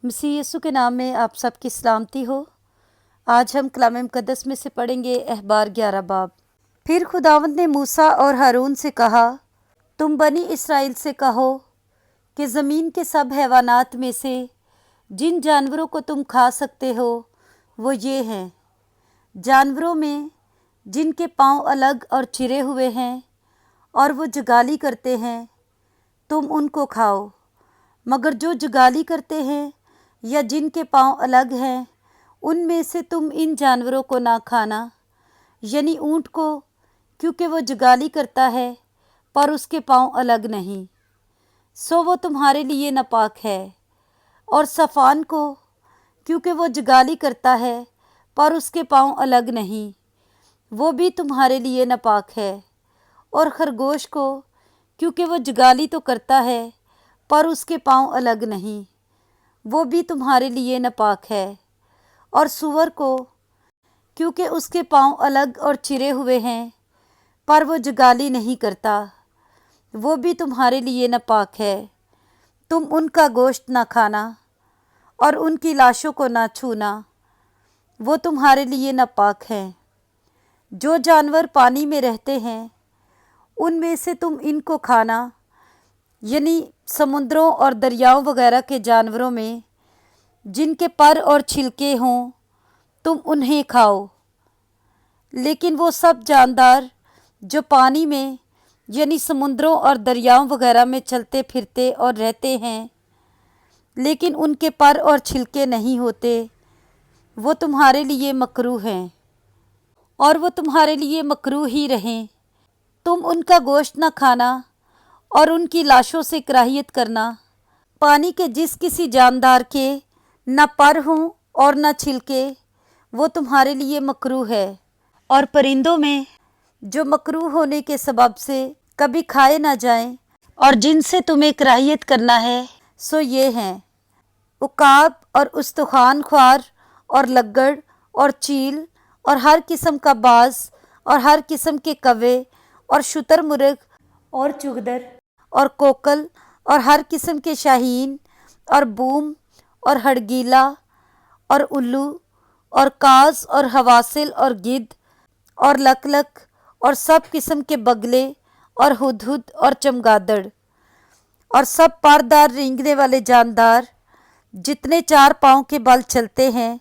मसीह यीशु के नाम में आप सबकी सलामती हो। आज हम कलाम मुक़द्दस में से पढ़ेंगे अहबार 11 बाब। फिर खुदावंद ने मूसा और हारून से कहा, तुम बनी इसराइल से कहो कि ज़मीन के सब हैवानात में से जिन जानवरों को तुम खा सकते हो वो ये हैं, जानवरों में जिनके पाँव अलग और चिरे हुए हैं और वो जुगाली करते हैं, तुम उनको खाओ। मगर जो जुगाली करते हैं या जिनके पाँव अलग हैं, उनमें से तुम इन जानवरों को ना खाना, यानी ऊँट को, क्योंकि वो जुगाली करता है पर उसके पाँव अलग नहीं, सो वो तुम्हारे लिए नापाक है। और सफ़ान को, क्योंकि वो जुगाली करता है पर उसके पाँव अलग नहीं, वो भी तुम्हारे लिए नापाक है। और खरगोश को, क्योंकि वो जुगाली तो करता है पर उसके पाँव अलग नहीं, वो भी तुम्हारे लिए नापाक है। और सूअर को, क्योंकि उसके पाँव अलग और चिरे हुए हैं पर वो जुगाली नहीं करता, वो भी तुम्हारे लिए नापाक है। तुम उनका गोश्त ना खाना और उनकी लाशों को ना छूना, वो तुम्हारे लिए नापाक हैं। जो जानवर पानी में रहते हैं उनमें से तुम इनको खाना, यानी समुद्रों और दरियाओं वगैरह के जानवरों में जिनके पर और छिलके हों, तुम उन्हें खाओ। लेकिन वो सब जानदार जो पानी में यानी समुद्रों और दरियाओं वगैरह में चलते फिरते और रहते हैं, लेकिन उनके पर और छिलके नहीं होते, वो तुम्हारे लिए मकरूह हैं और वो तुम्हारे लिए मकरूह ही रहें। तुम उनका गोश्त न खाना और उनकी लाशों से कराहियत करना। पानी के जिस किसी जानदार के न पर हों और न छिलके, वो तुम्हारे लिए मकरूह है। और परिंदों में जो मकरूह होने के सबब से कभी खाए ना जाएं और जिनसे तुम्हें कराहियत करना है, सो ये हैं, उकाब और उस्तखान ख्वार और लग्गड़ और चील और हर किस्म का बाज और हर किस्म के कव्वे और शुतुरमुर्ग और चुगदर और कोकल और हर किस्म के शाहीन और बूम और हड़गीला और उल्लू और काज और हवासिल और गिद्ध और लकलक और सब किस्म के बगले और हुदहुद और चमगादड़ और सब पारदार रेंगने वाले जानदार जितने चार पाँव के बल चलते हैं,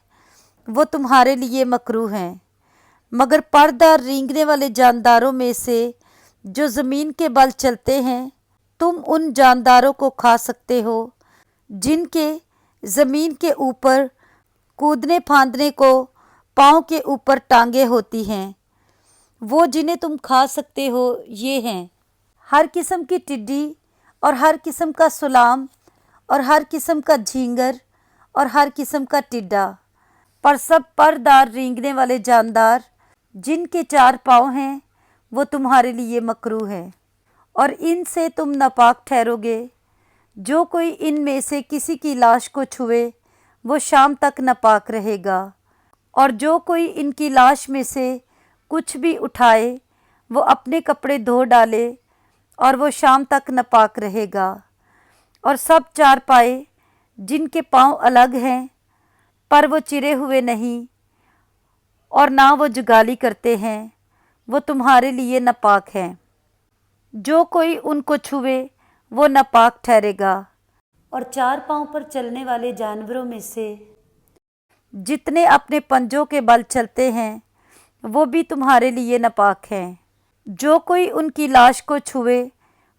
वो तुम्हारे लिए मकरूह हैं। मगर पारदार रेंगने वाले जानदारों में से जो ज़मीन के बल चलते हैं, तुम उन जानदारों को खा सकते हो जिनके ज़मीन के ऊपर कूदने फांदने को पाँव के ऊपर टांगे होती हैं। वो जिन्हें तुम खा सकते हो ये हैं, हर किस्म की टिड्डी और हर किस्म का सुलाम और हर किस्म का झींगर और हर किस्म का टिड्डा। पर सब परदार रेंगने वाले जानदार जिनके चार पाँव हैं, वो तुम्हारे लिए मकरूह हैं और इनसे तुम नापाक ठहरोगे। जो कोई इनमें से किसी की लाश को छुए, वो शाम तक नापाक रहेगा। और जो कोई इनकी लाश में से कुछ भी उठाए, वो अपने कपड़े धो डाले और वो शाम तक नापाक रहेगा। और सब चारपाए जिनके पाँव अलग हैं पर वो चिरे हुए नहीं और ना वो जुगाली करते हैं, वो तुम्हारे लिए नापाक हैं। जो कोई उनको छुए वो नापाक ठहरेगा। और चार पाँव पर चलने वाले जानवरों में से जितने अपने पंजों के बल चलते हैं, वो भी तुम्हारे लिए नापाक हैं। जो कोई उनकी लाश को छुए,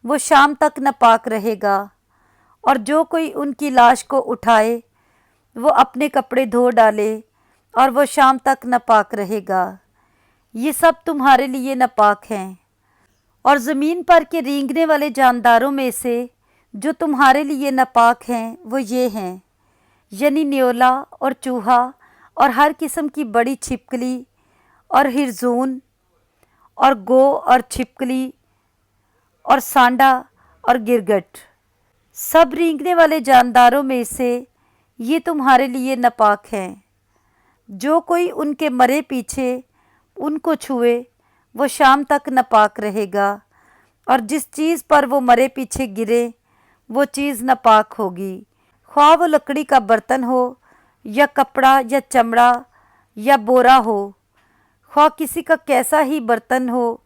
वो शाम तक नापाक रहेगा। और जो कोई उनकी लाश को उठाए, वो अपने कपड़े धो डाले और वो शाम तक नापाक रहेगा। ये सब तुम्हारे लिए नापाक हैं। और ज़मीन पर के रेंगने वाले जानदारों में से जो तुम्हारे लिए नापाक हैं, वो ये हैं, यानी न्योला और चूहा और हर किस्म की बड़ी छिपकली और हिरजून और गो और छिपकली और सांडा और गिरगट। सब रेंगने वाले जानदारों में से ये तुम्हारे लिए नापाक हैं। जो कोई उनके मरे पीछे उनको छुए, वो शाम तक नापाक रहेगा। और जिस चीज़ पर वो मरे पीछे गिरे, वो चीज़ नापाक होगी, خواہ وہ لکڑی کا برتن ہو یا کپڑا یا چمڑا یا بورا ہو، خواہ کسی کا کیسا ہی برتن ہو،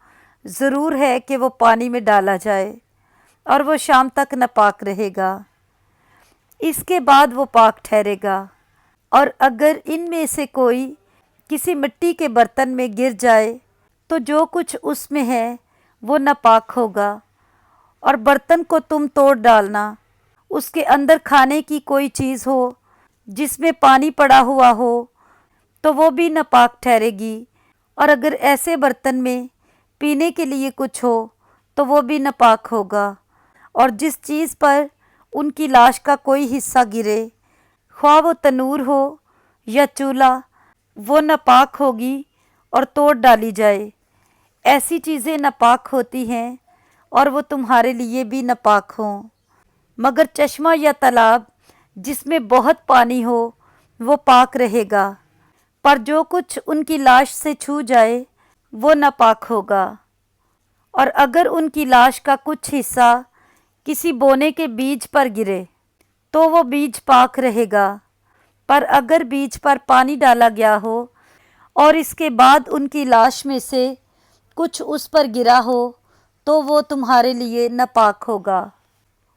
ضرور ہے کہ وہ پانی میں ڈالا جائے اور وہ شام تک ناپاک رہے گا۔ اس کے بعد وہ پاک ٹھہرے گا۔ اور اگر ان میں سے کوئی کسی مٹی کے برتن میں گر جائے تو جو کچھ اس میں ہے وہ ناپاک ہوگا، اور برتن کو تم توڑ ڈالنا۔ اس کے اندر کھانے کی کوئی چیز ہو جس میں پانی پڑا ہوا ہو تو وہ بھی ناپاک ٹھہرے گی، اور اگر ایسے برتن میں پینے کے لیے کچھ ہو تو وہ بھی ناپاک ہوگا۔ اور جس چیز پر ان کی لاش کا کوئی حصہ گرے، خواہ وہ تنور ہو یا چولہا، وہ ناپاک ہوگی اور توڑ ڈالی جائے۔ ایسی چیزیں ناپاک ہوتی ہیں اور وہ تمہارے لیے بھی ناپاک ہوں، مگر چشمہ یا تالاب جس میں بہت پانی ہو وہ پاک رہے گا، پر جو کچھ ان کی لاش سے چھو جائے وہ ناپاک ہوگا۔ اور اگر ان کی لاش کا کچھ حصہ کسی بونے کے بیج پر گرے تو وہ بیج پاک رہے گا، پر اگر بیج پر پانی ڈالا گیا ہو اور اس کے بعد ان کی لاش میں سے کچھ اس پر گرا ہو تو وہ تمہارے لیے ناپاک ہوگا۔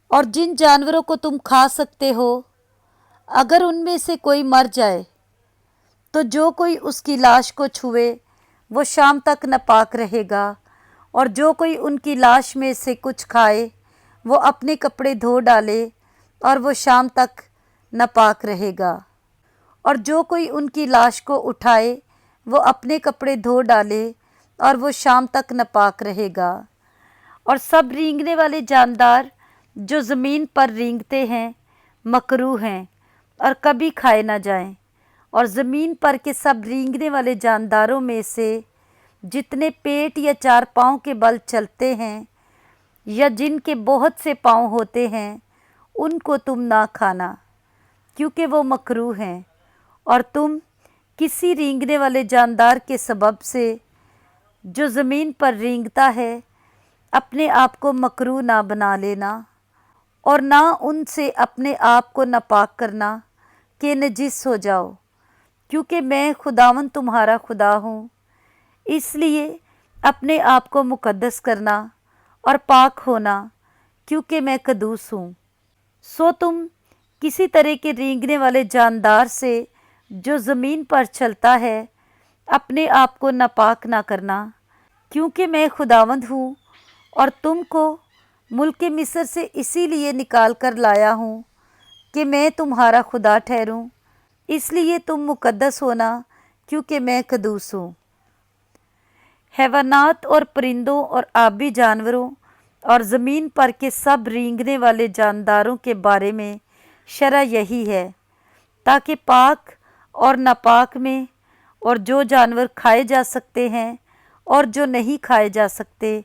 اور جن جانوروں کو تم کھا سکتے ہو، اگر ان میں سے کوئی مر جائے تو جو کوئی اس کی لاش کو چھوئے وہ شام تک ناپاک رہے گا، اور جو کوئی ان کی لاش میں سے کچھ کھائے وہ اپنے کپڑے دھو ڈالے اور وہ شام تک ناپاک رہے گا۔ اور جو کوئی ان کی لاش کو اٹھائے وہ اپنے کپڑے دھو ڈالے اور وہ شام تک ناپاک رہے گا۔ اور سب رینگنے والے جاندار جو زمین پر رینگتے ہیں مکروہ ہیں اور کبھی کھائے نہ جائیں۔ اور زمین پر کے سب رینگنے والے جانداروں میں سے جتنے پیٹ یا چار پاؤں کے بل چلتے ہیں یا جن کے بہت سے پاؤں ہوتے ہیں، ان کو تم نہ کھانا، کیونکہ وہ مکروہ ہیں۔ اور تم کسی رینگنے والے جاندار کے سبب سے جو زمین پر رینگتا ہے اپنے آپ کو مکروہ نہ بنا لینا، اور نہ ان سے اپنے آپ کو ناپاک کرنا کہ نجس ہو جاؤ، کیونکہ میں خداوند تمہارا خدا ہوں۔ اس لیے اپنے آپ کو مقدس کرنا اور پاک ہونا، کیونکہ میں قدوس ہوں۔ سو تم کسی طرح کے رینگنے والے جاندار سے جو زمین پر چلتا ہے اپنے آپ کو ناپاک نہ کرنا، کیونکہ میں خداوند ہوں اور تم کو ملک مصر سے اسی لیے نکال کر لایا ہوں کہ میں تمہارا خدا ٹھہروں۔ اس لیے تم مقدس ہونا، کیونکہ میں قدوس ہوں۔ حیوانات اور پرندوں اور آبی جانوروں اور زمین پر کے سب رینگنے والے جانداروں کے بارے میں شرع یہی ہے، تاکہ پاک اور ناپاک میں، اور جو جانور کھائے جا سکتے ہیں اور جو نہیں کھائے جا سکتے،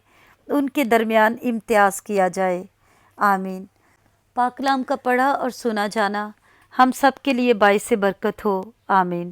ان کے درمیان امتیاز کیا جائے۔ آمین۔ پاک کلام کا پڑھا اور سنا جانا ہم سب کے لیے باعث برکت ہو۔ آمین۔